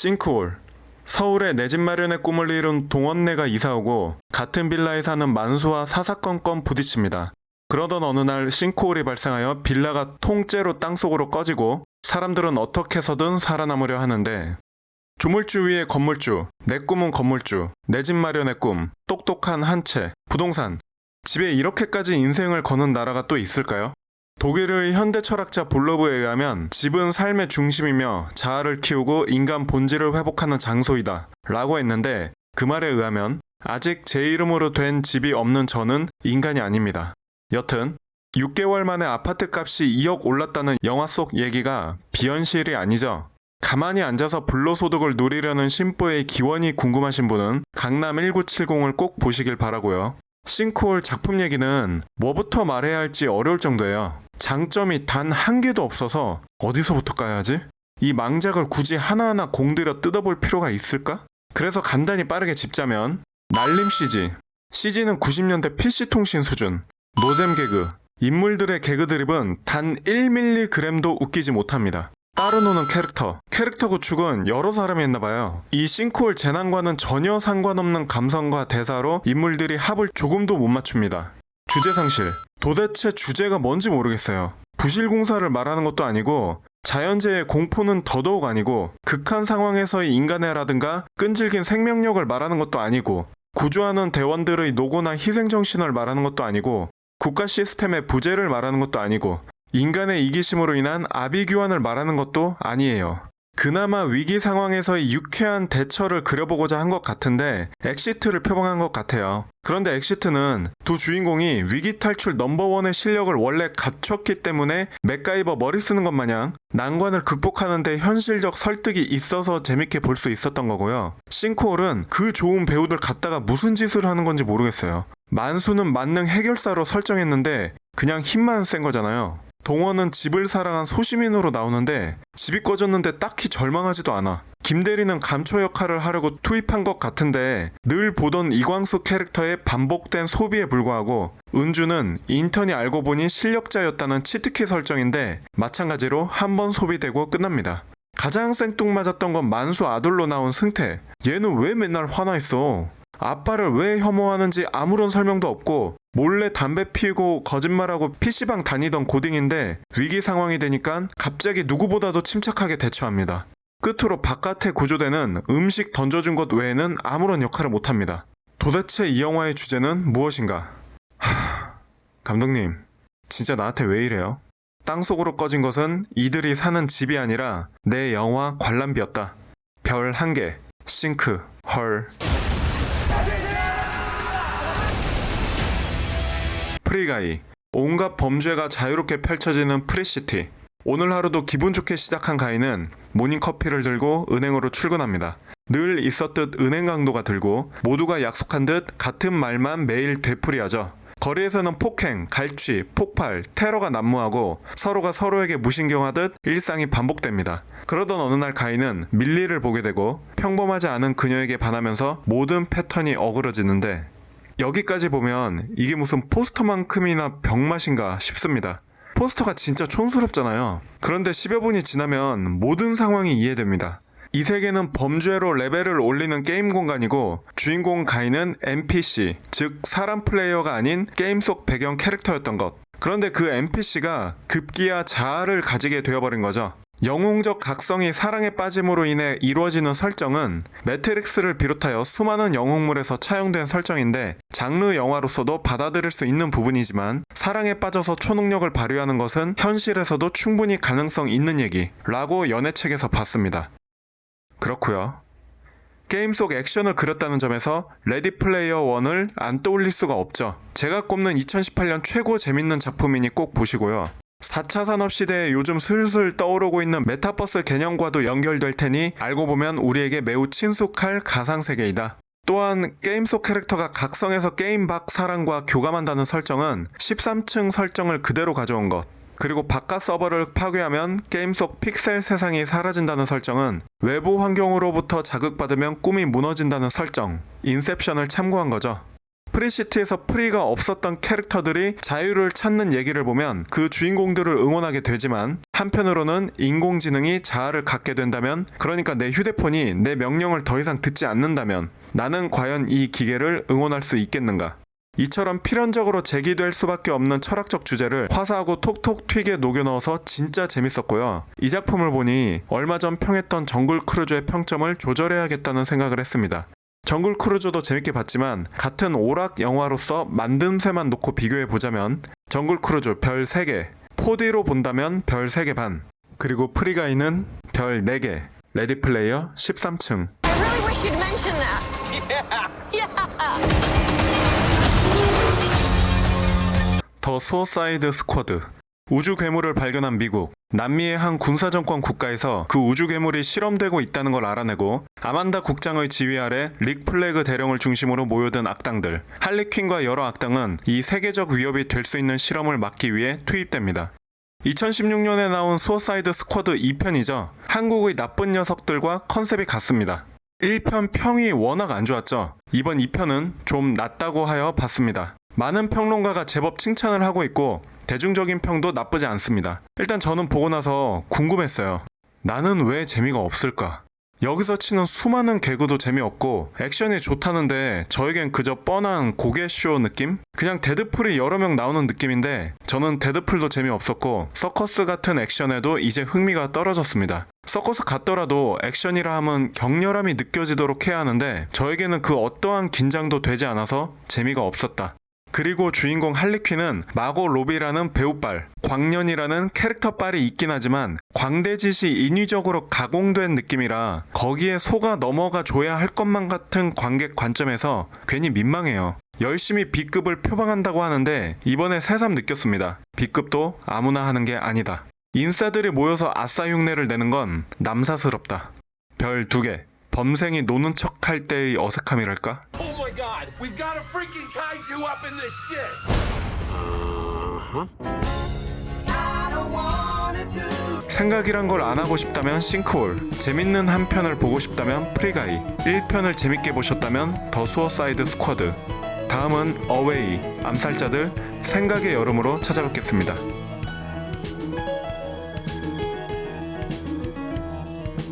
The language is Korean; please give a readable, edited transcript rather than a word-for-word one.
싱크홀. 서울에 내 집 마련의 꿈을 이룬 동원네가 이사오고 같은 빌라에 사는 만수와 사사건건 부딪힙니다. 그러던 어느 날 싱크홀이 발생하여 빌라가 통째로 땅속으로 꺼지고 사람들은 어떻게 해서든 살아남으려 하는데, 조물주 위에 건물주, 내 꿈은 건물주, 내 집 마련의 꿈, 똑똑한 한 채, 부동산. 집에 이렇게까지 인생을 거는 나라가 또 있을까요? 독일의 현대 철학자 볼로브에 의하면 집은 삶의 중심이며 자아를 키우고 인간 본질을 회복하는 장소이다 라고 했는데, 그 말에 의하면 아직 제 이름으로 된 집이 없는 저는 인간이 아닙니다. 여튼 6개월 만에 아파트 값이 2억 올랐다는 영화 속 얘기가 비현실이 아니죠. 가만히 앉아서 불로소득을 누리려는 심보의 기원이 궁금하신 분은 강남 1970을 꼭 보시길 바라고요. 싱크홀 작품 얘기는 뭐부터 말해야 할지 어려울 정도예요. 장점이 단 한 개도 없어서 어디서부터 까야 하지? 이 망작을 굳이 하나하나 공들여 뜯어볼 필요가 있을까? 그래서 간단히 빠르게 짚자면, 날림 CG. CG는 90년대 PC통신 수준. 노잼 개그. 인물들의 개그 드립은 단 1mg도 웃기지 못합니다. 따로 노는 캐릭터 구축은 여러 사람이 했나봐요. 이 싱크홀 재난과는 전혀 상관없는 감성과 대사로 인물들이 합을 조금도 못 맞춥니다. 주제 상실. 도대체 주제가 뭔지 모르겠어요. 부실공사를 말하는 것도 아니고, 자연재해의 공포는 더더욱 아니고, 극한 상황에서의 인간애라든가 끈질긴 생명력을 말하는 것도 아니고, 구조하는 대원들의 노고나 희생정신을 말하는 것도 아니고, 국가 시스템의 부재를 말하는 것도 아니고, 인간의 이기심으로 인한 아비규환을 말하는 것도 아니에요. 그나마 위기 상황에서의 유쾌한 대처를 그려보고자 한 것 같은데 엑시트를 표방한 것 같아요. 그런데 엑시트는 두 주인공이 위기 탈출 넘버원의 실력을 원래 갖췄기 때문에 맥가이버 머리 쓰는 것 마냥 난관을 극복하는데 현실적 설득이 있어서 재밌게 볼 수 있었던 거고요. 싱크홀은 그 좋은 배우들 갖다가 무슨 짓을 하는 건지 모르겠어요. 만수는 만능 해결사로 설정했는데 그냥 힘만 센 거잖아요. 동원은 집을 사랑한 소시민으로 나오는데 집이 꺼졌는데 딱히 절망하지도 않아. 김대리는 감초 역할을 하려고 투입한 것 같은데 늘 보던 이광수 캐릭터의 반복된 소비에 불과하고, 은주는 인턴이 알고 보니 실력자였다는 치트키 설정인데 마찬가지로 한 번 소비되고 끝납니다. 가장 생뚱맞았던 건 만수 아들로 나온 승태. 얘는 왜 맨날 화나 있어? 아빠를 왜 혐오하는지 아무런 설명도 없고, 몰래 담배 피우고 거짓말하고 PC방 다니던 고딩인데 위기 상황이 되니까 갑자기 누구보다도 침착하게 대처합니다. 끝으로 바깥에 구조되는 음식 던져준 것 외에는 아무런 역할을 못합니다. 도대체 이 영화의 주제는 무엇인가? 감독님, 진짜 나한테 왜 이래요? 땅속으로 꺼진 것은 이들이 사는 집이 아니라 내 영화 관람비였다. 별 1개. 싱크 헐. 프리가이. 온갖 범죄가 자유롭게 펼쳐지는 프리시티. 오늘 하루도 기분 좋게 시작한 가이는 모닝커피를 들고 은행으로 출근합니다. 늘 있었듯 은행 강도가 들고 모두가 약속한 듯 같은 말만 매일 되풀이하죠. 거리에서는 폭행, 갈취, 폭발, 테러가 난무하고 서로가 서로에게 무신경하듯 일상이 반복됩니다. 그러던 어느 날 가이는 밀리를 보게 되고 평범하지 않은 그녀에게 반하면서 모든 패턴이 어그러지는데, 여기까지 보면 이게 무슨 포스터만큼이나 병맛인가 싶습니다. 포스터가 진짜 촌스럽잖아요. 그런데 10여 분이 지나면 모든 상황이 이해됩니다. 이 세계는 범죄로 레벨을 올리는 게임 공간이고, 주인공 가이는 NPC, 즉 사람 플레이어가 아닌 게임 속 배경 캐릭터였던 것. 그런데 그 NPC가 급기야 자아를 가지게 되어버린 거죠. 영웅적 각성이 사랑에 빠짐으로 인해 이루어지는 설정은 매트릭스를 비롯하여 수많은 영웅물에서 차용된 설정인데, 장르 영화로서도 받아들일 수 있는 부분이지만 사랑에 빠져서 초능력을 발휘하는 것은 현실에서도 충분히 가능성 있는 얘기라고 연애책에서 봤습니다. 그렇고요. 게임 속 액션을 그렸다는 점에서 레디 플레이어 1을 안 떠올릴 수가 없죠. 제가 꼽는 2018년 최고 재밌는 작품이니 꼭 보시고요. 4차 산업시대에 요즘 슬슬 떠오르고 있는 메타버스 개념과도 연결될 테니 알고 보면 우리에게 매우 친숙할 가상세계이다. 또한 게임 속 캐릭터가 각성해서 게임 밖 사람과 교감한다는 설정은 13층 설정을 그대로 가져온 것. 그리고 바깥 서버를 파괴하면 게임 속 픽셀 세상이 사라진다는 설정은 외부 환경으로부터 자극받으면 꿈이 무너진다는 설정. 인셉션을 참고한 거죠. 프리시티에서 프리가 없었던 캐릭터들이 자유를 찾는 얘기를 보면 그 주인공들을 응원하게 되지만, 한편으로는 인공지능이 자아를 갖게 된다면, 그러니까 내 휴대폰이 내 명령을 더 이상 듣지 않는다면 나는 과연 이 기계를 응원할 수 있겠는가? 이처럼 필연적으로 제기될 수밖에 없는 철학적 주제를 화사하고 톡톡 튀게 녹여넣어서 진짜 재밌었고요. 이 작품을 보니 얼마 전 평했던 정글 크루즈의 평점을 조절해야겠다는 생각을 했습니다. 정글 크루즈도 재밌게 봤지만 같은 오락 영화로서 만듦새만 놓고 비교해보자면 정글 크루즈 별 3개, 4D로 본다면 별 3개 반, 그리고 프리가이는 별 4개, 레디 플레이어 13층. I really wish you'd mention that. Yeah. 더 수어사이드 스쿼드. 우주 괴물을 발견한 미국. 남미의 한 군사정권 국가에서 그 우주 괴물이 실험되고 있다는 걸 알아내고 아만다 국장의 지휘 아래 릭 플래그 대령을 중심으로 모여든 악당들, 할리퀸과 여러 악당은 이 세계적 위협이 될 수 있는 실험을 막기 위해 투입됩니다. 2016년에 나온 수어사이드 스쿼드 2편이죠. 한국의 나쁜 녀석들과 컨셉이 같습니다. 1편 평이 워낙 안 좋았죠. 이번 2편은 좀 낫다고 하여 봤습니다. 많은 평론가가 제법 칭찬을 하고 있고 대중적인 평도 나쁘지 않습니다. 일단 저는 보고 나서 궁금했어요. 나는 왜 재미가 없을까? 여기서 치는 수많은 개그도 재미없고 액션이 좋다는데 저에겐 그저 뻔한 고개쇼 느낌? 그냥 데드풀이 여러 명 나오는 느낌인데 저는 데드풀도 재미없었고 서커스 같은 액션에도 이제 흥미가 떨어졌습니다. 서커스 같더라도 액션이라 함은 격렬함이 느껴지도록 해야 하는데 저에게는 그 어떠한 긴장도 되지 않아서 재미가 없었다. 그리고 주인공 할리퀸은 마고 로비라는 배우빨, 광년이라는 캐릭터빨이 있긴 하지만 광대짓이 인위적으로 가공된 느낌이라 거기에 속아 넘어가 줘야 할 것만 같은 관객 관점에서 괜히 민망해요. 열심히 B급을 표방한다고 하는데 이번에 새삼 느꼈습니다. B급도 아무나 하는 게 아니다. 인싸들이 모여서 아싸 흉내를 내는 건 남사스럽다. 별 2개. 범생이 노는 척 할 때의 어색함이랄까? Oh my god, we've got a freaking kaiju up in this shit! 생각이란 걸 안 하고 싶다면 싱크홀, 재밌는 한 편을 보고 싶다면 프리가이, 1편을 재밌게 보셨다면 더 수어사이드 스쿼드, 다음은 어웨이, 암살자들, 생각의 여름으로 찾아뵙겠습니다.